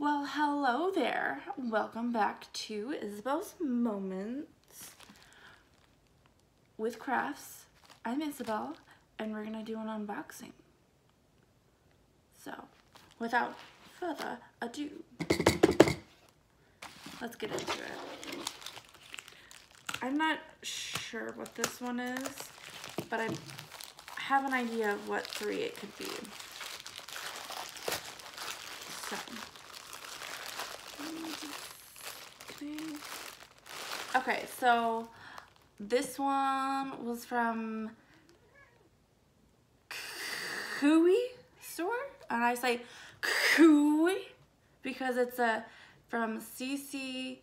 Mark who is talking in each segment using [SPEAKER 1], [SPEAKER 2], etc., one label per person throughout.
[SPEAKER 1] Well, hello there. Welcome back to Isabel's Moments with Crafts. I'm Isabel, and we're gonna do an unboxing. So, without further ado, let's get into it. I'm not sure what this one is, but I have an idea of what 3 it could be. So, okay, so this one was from cccccui store, and I say cccccccui because it's from cccccui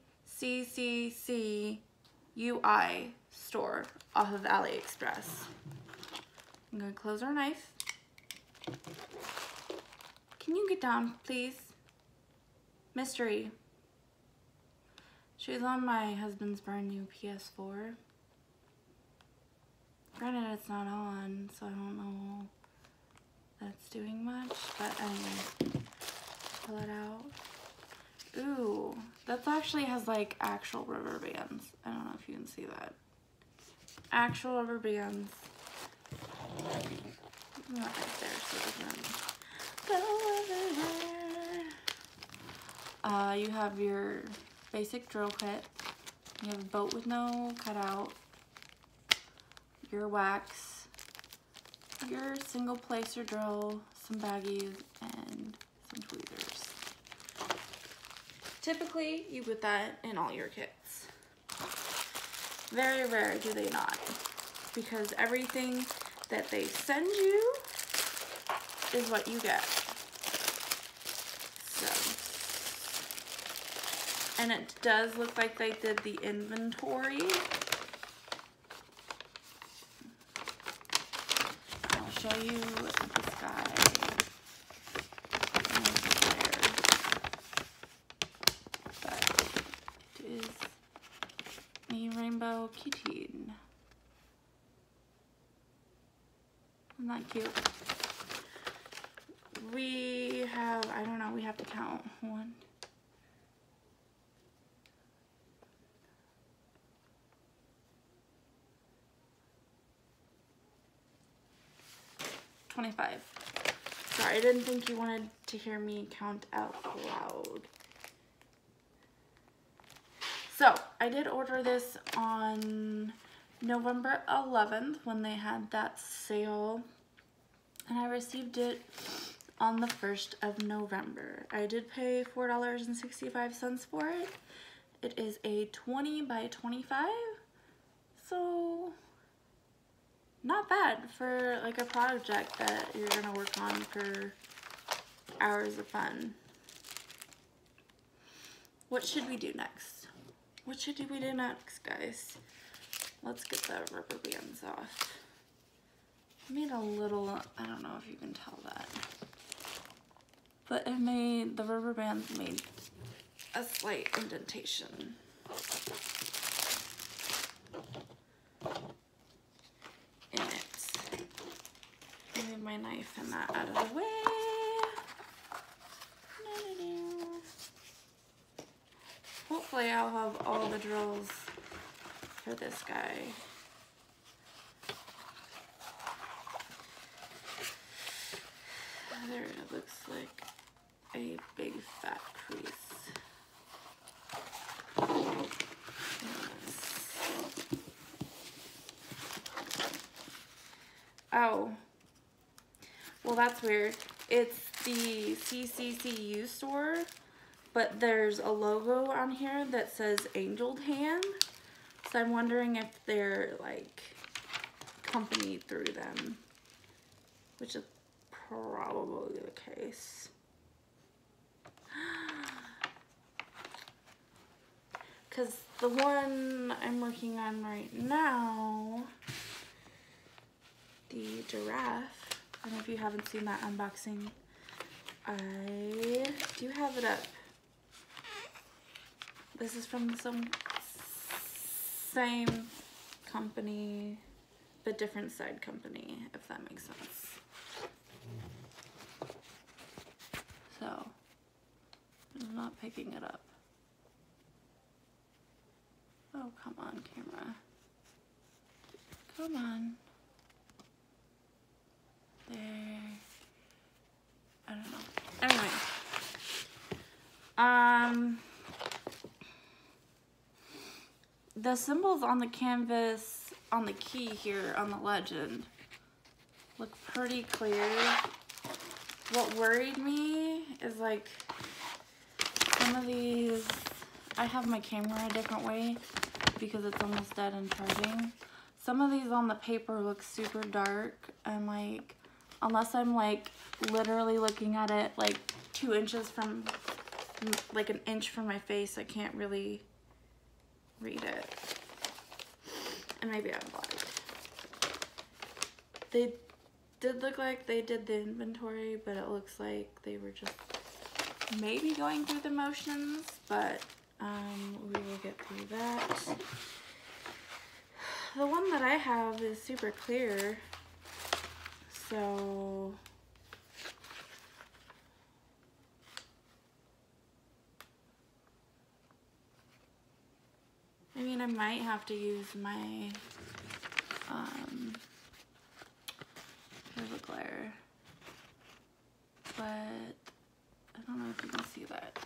[SPEAKER 1] store off of AliExpress. I'm gonna close our knife. Can you get down, please? Mystery. She's on my husband's brand new PS4. Granted, it's not on, so I don't know if that's doing much, but anyway, pull it out. Ooh, that actually has like actual rubber bands. I don't know if you can see that. Actual rubber bands. Not right there, so it doesn't go everywhere. You have your basic drill kit. You have a boat with no cutout. Your wax. Your single placer drill. Some baggies and some tweezers. Typically, you put that in all your kits. Very rare do they not, because everything that they send you is what you get. So, and it does look like they did the inventory. I'll show you this guy. Rainbow kitten. Isn't that cute? We have, I don't know, we have to count. 1, 25. Sorry, I didn't think you wanted to hear me count out loud. So, I did order this on November 11th when they had that sale, and I received it on the 1st of November. I did pay $4.65 for it. It is a 20 by 25, so not bad for like a project that you're gonna work on for hours of fun. What should we do next? What should we do next, guys? Let's get the rubber bands off. I made a little, I don't know if you can tell that, but the rubber bands made a slight indentation. In it. Move my knife and that out of the way. Hopefully I'll have all the drills for this guy. There it looks like a big fat crease. Oh, well that's weird. It's the cccccui store, but there's a logo on here that says Angeled Hand, so I'm wondering if they're like company through them, which is probably the case. Because the one I'm working on right now, the giraffe, I don't know if you haven't seen that unboxing, I do have it up. This is from some same company, but different side company, if that makes sense. So, not picking it up. Oh, come on, camera. Come on. There. I don't know. Anyway. The symbols on the canvas, on the key here, on the legend, look pretty clear. What worried me is like some of these, I have my camera a different way because it's almost dead and charging. Some of these on the paper look super dark and like, unless I'm like literally looking at it like 2 inches from, like an inch from my face, I can't really read it. And maybe I'm blind. They did look like they did the inventory, but it looks like they were just maybe going through the motions, but we will get through that. The one that I have is super clear, so I mean, I might have to use my River glare, but I don't know if you can see that.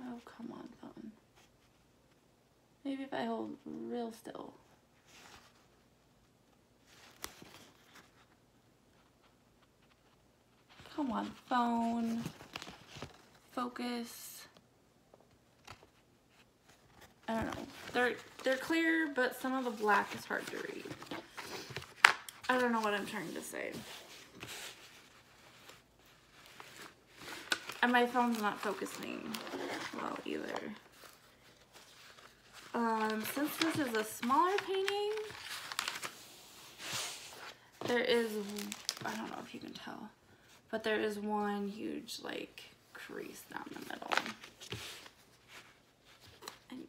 [SPEAKER 1] Oh, come on, phone. Maybe if I hold real still. Come on, phone. Focus. I don't know. They're clear, but some of the black is hard to read. I don't know what I'm trying to say. And my phone's not focusing well either. Since this is a smaller painting, there is, I don't know if you can tell, but there is one huge like crease down the middle. And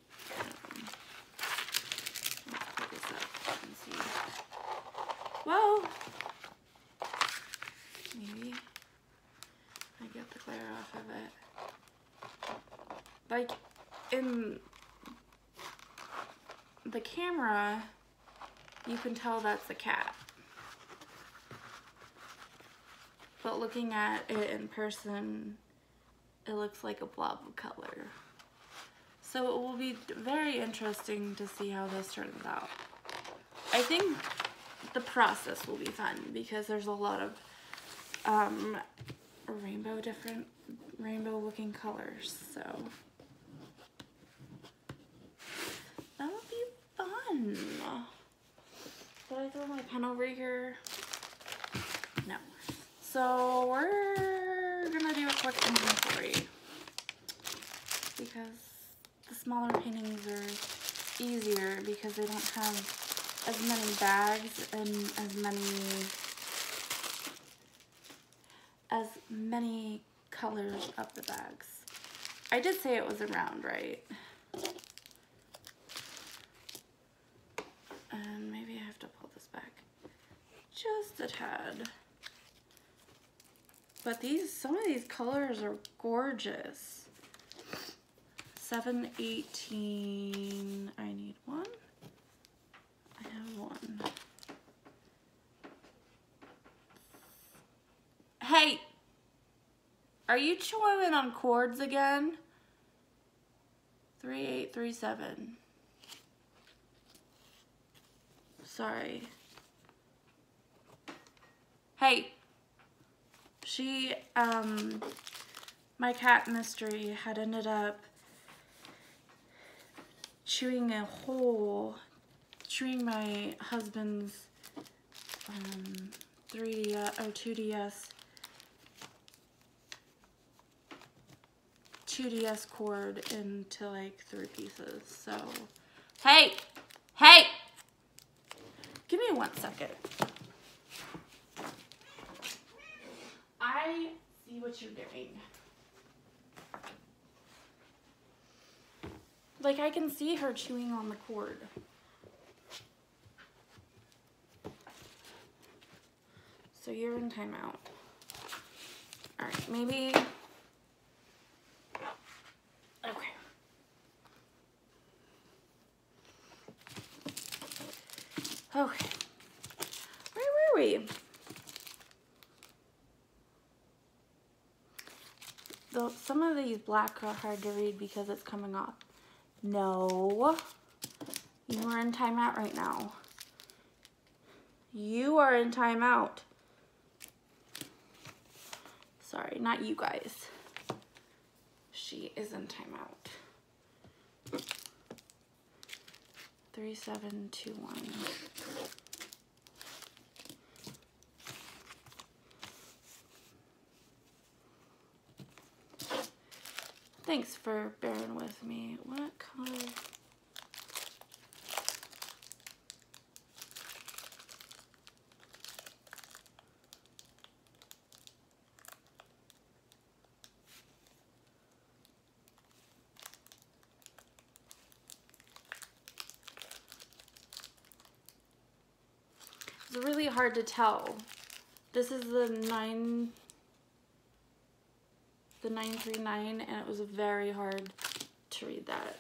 [SPEAKER 1] let's put this up and see. Whoa! Maybe I get the glare off of it. Like in the camera, you can tell that's a cat. But looking at it in person, it looks like a blob of color. So it will be very interesting to see how this turns out. I think the process will be fun because there's a lot of rainbow looking colors, so that'll be fun. Did I throw my pen over here? No. So we're gonna do a quick inventory because the smaller paintings are easier because they don't have as many bags and as many colors of the bags. I did say it was around, right? And maybe I have to pull this back just a tad. But some of these colors are gorgeous. 718, I need one. I have one. Hey, are you chewing on cords again? 3837. Sorry. Hey. My cat Mystery had ended up chewing my husband's 3DS or 2DS cord into like 3 pieces. So, hey, give me 1 second. I see what you're doing. Like, I can see her chewing on the cord. So you're in timeout. maybe. Okay. Okay. Where were we? Though some of these black are hard to read because it's coming off. No. You are in timeout right now. You are in timeout. Sorry, not you guys. She is in timeout. 3721. Thanks for bearing with me. What color? It's really hard to tell. This is the 939, and it was very hard to read that.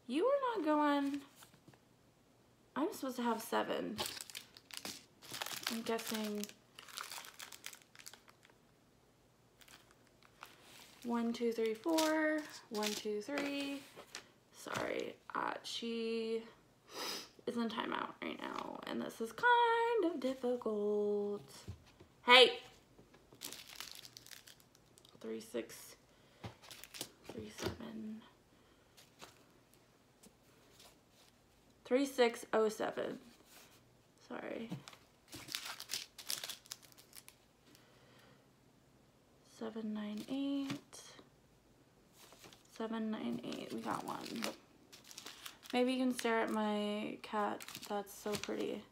[SPEAKER 1] You are not going. I'm supposed to have 7. I'm guessing 1, 2, 3, 4. 1, 2, 3. Sorry, she is in timeout right now, and this is kind of difficult. Hey. 3, 6, 3, 7. 3607. Sorry. 798. 798. We got one. Maybe you can stare at my cat. That's so pretty.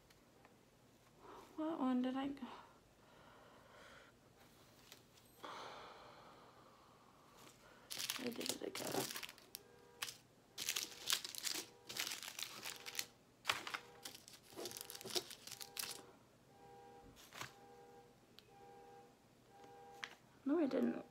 [SPEAKER 1] What one did I go? I did it again. No, I didn't.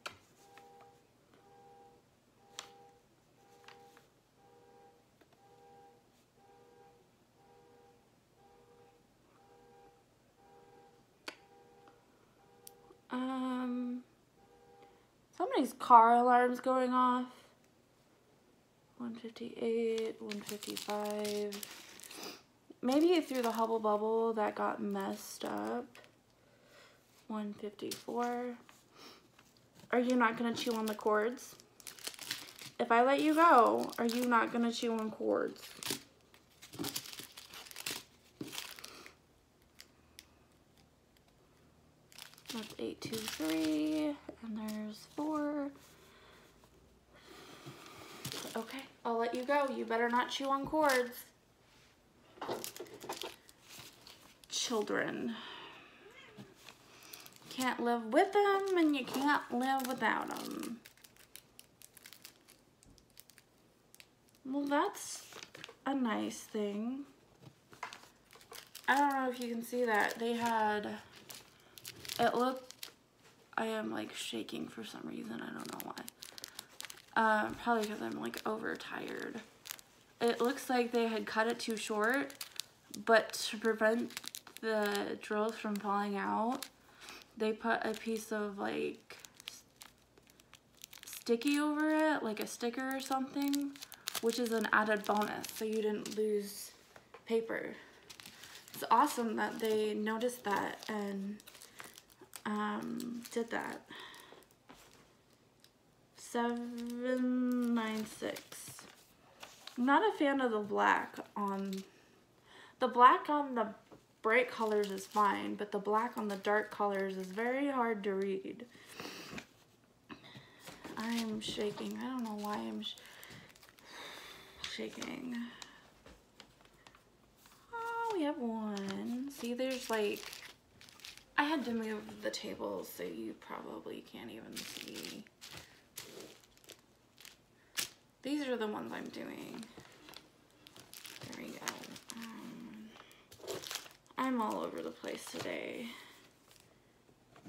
[SPEAKER 1] Somebody's car alarm's going off. 158, 155. Maybe through the hubble bubble that got messed up. 154. Are you not gonna chew on the cords? If I let you go, are you not gonna chew on cords? That's 823, and there's 4. Okay, I'll let you go. You better not chew on cords. Children. Can't live with them, and you can't live without them. Well, that's a nice thing. I don't know if you can see that. They had, it looked, I am like shaking for some reason. I don't know why. Probably because I'm like overtired. It looks like they had cut it too short, but to prevent the drills from falling out, they put a piece of like sticky over it, like a sticker or something, which is an added bonus, so you didn't lose paper. It's awesome that they noticed that and did that. 796. I'm not a fan of the black on the bright colors is fine, but the black on the dark colors is very hard to read. I'm shaking. I don't know why I'm shaking. Oh, we have one. See, there's like, I had to move the table so you probably can't even see. These are the ones I'm doing. There we go. I'm all over the place today.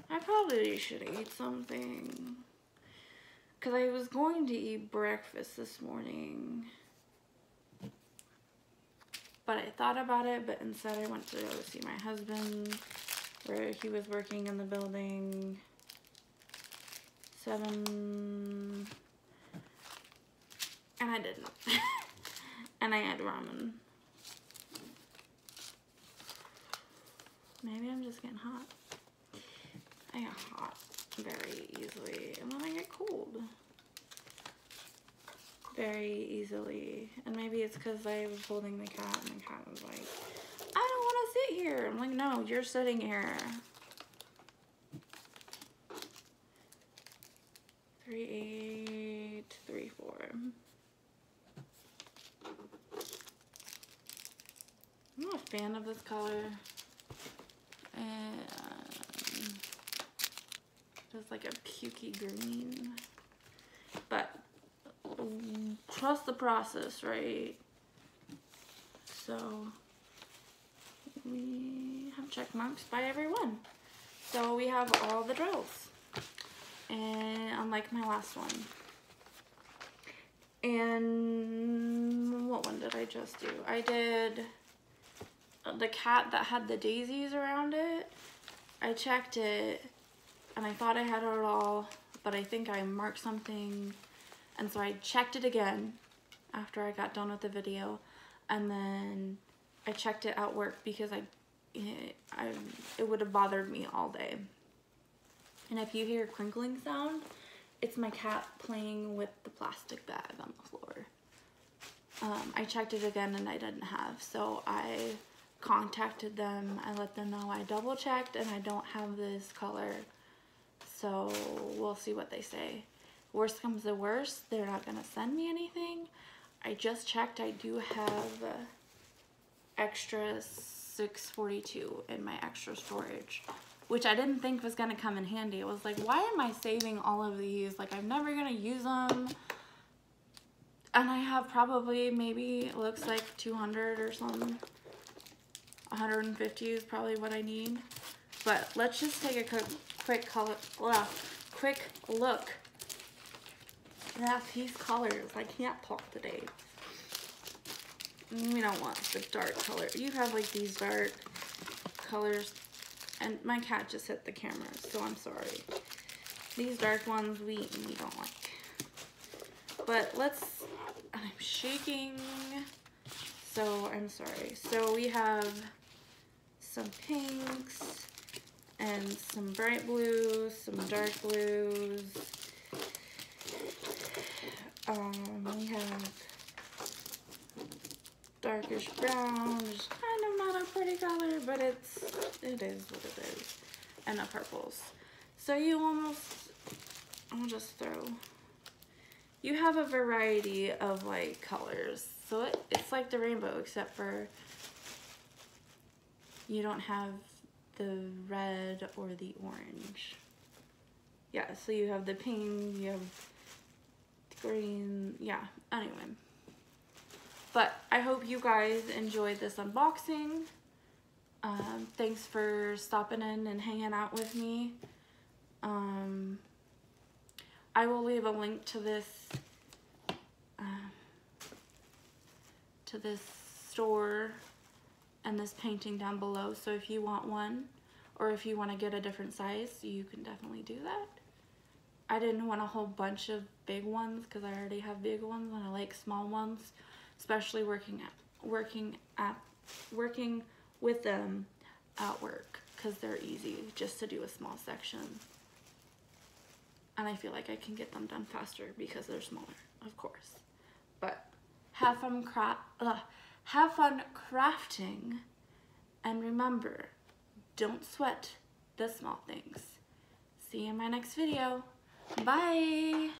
[SPEAKER 1] I probably should eat something. Because I was going to eat breakfast this morning. But I thought about it, but instead I went to go see my husband, where he was working in the building. 7, and I didn't. And I had ramen. Maybe I'm just getting hot. I get hot very easily, and then I get cold very easily. And maybe it's because I was holding the cat, and the cat was like, I don't want to sit here. I'm like, no, you're sitting here. 3834. I'm not a fan of this color. And it's like a pukey green. But trust the process, right? So we have check marks by everyone. So we have all the drills. And unlike my last one. And what one did I just do? I did the cat that had the daisies around it. I checked it and I thought I had it all, but I think I marked something, and so I checked it again after I got done with the video, and then I checked it at work because it would have bothered me all day. And if you hear a crinkling sound, it's my cat playing with the plastic bag on the floor. I checked it again and I didn't have, so I contacted them. I let them know I double checked and I don't have this color, so we'll see what they say. Worst comes to worst, they're not gonna send me anything. I just checked, I do have extra 642 in my extra storage, which I didn't think was gonna come in handy. It was like, why am I saving all of these? Like, I'm never gonna use them. And I have probably, maybe, it looks like 200 or something. 150 is probably what I need. But let's just take a quick look at these colors. I can't talk today. We don't want the dark color. You have like these dark colors. And my cat just hit the camera, so I'm sorry. These dark ones we don't like. But let's, I'm shaking, so I'm sorry. So we have some pinks and some bright blues, some dark blues. We have darkish brown, which is kind of not a pretty color, but it is what it is. And the purples. So you almost, I'll just throw, you have a variety of like colors. So it's like the rainbow, except for you don't have the red or the orange. Yeah, so you have the pink, you have the green, yeah, anyway. But I hope you guys enjoyed this unboxing. Thanks for stopping in and hanging out with me. I will leave a link to this store and this painting down below. So if you want one, or if you want to get a different size, you can definitely do that. I didn't want a whole bunch of big ones because I already have big ones and I like small ones, especially working with them at work, because they're easy just to do a small section. And I feel like I can get them done faster because they're smaller, of course. But have fun crafting, and remember, don't sweat the small things. See you in my next video. Bye!